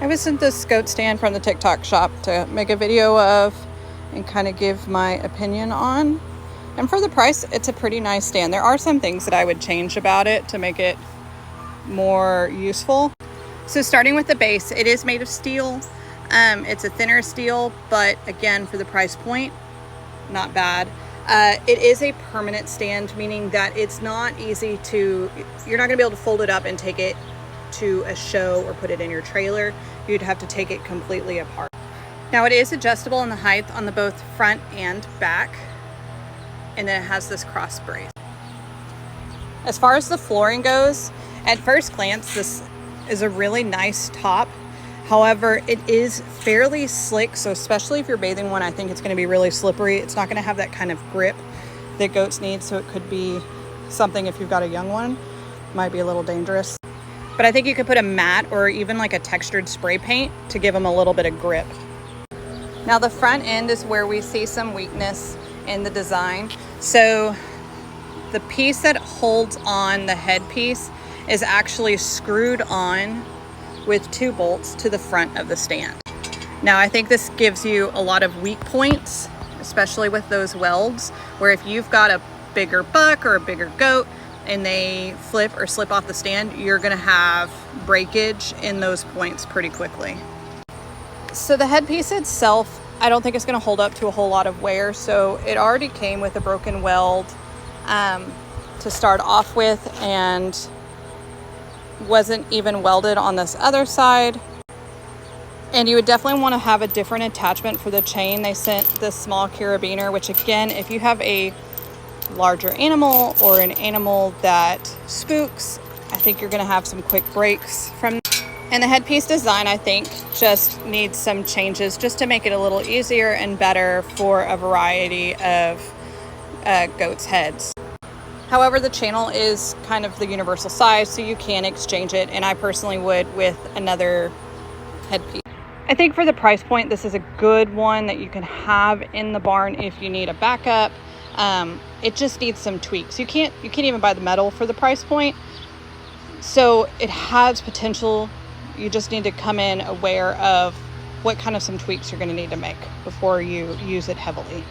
I was sent this goat stand from the TikTok shop to make a video of and kind of give my opinion on. And for the price, it's a pretty nice stand. There are some things that I would change about it to make it more useful. So starting with the base, it is made of steel. It's a thinner steel, but again, for the price point, not bad. It is a permanent stand, meaning that it's not easy to, you're not gonna be able to fold it up and take it to a show or put it in your trailer. You'd have to take it completely apart. Now it is adjustable in the height on the both front and back, and then it has this cross brace. As far as the flooring goes, at first glance, this is a really nice top. However, it is fairly slick, so especially if you're bathing one, I think it's going to be really slippery. It's not going to have that kind of grip that goats need, so it could be something, if you've got a young one, might be a little dangerous. But I think you could put a matte or even like a textured spray paint to give them a little bit of grip. Now the front end is where we see some weakness in the design. So the piece that holds on the headpiece is actually screwed on with 2 bolts to the front of the stand. Now I think this gives you a lot of weak points, especially with those welds, where if you've got a bigger buck or a bigger goat and they flip or slip off the stand, you're gonna have breakage in those points pretty quickly. So the headpiece itself, I don't think it's gonna hold up to a whole lot of wear. So it already came with a broken weld to start off with, and wasn't even welded on this other side. And you would definitely want to have a different attachment for the chain. They sent this small carabiner, which again, if you have a larger animal or an animal that spooks, I think you're going to have some quick breaks from. And the headpiece design, I think, just needs some changes just to make it a little easier and better for a variety of goats' heads. However, the channel is kind of the universal size, so you can exchange it, and I personally would with another headpiece. I think for the price point, this is a good one that you can have in the barn if you need a backup. It just needs some tweaks. You can't even buy the metal for the price point, so it has potential. You just need to come in aware of what kind of some tweaks you're going to need to make before you use it heavily.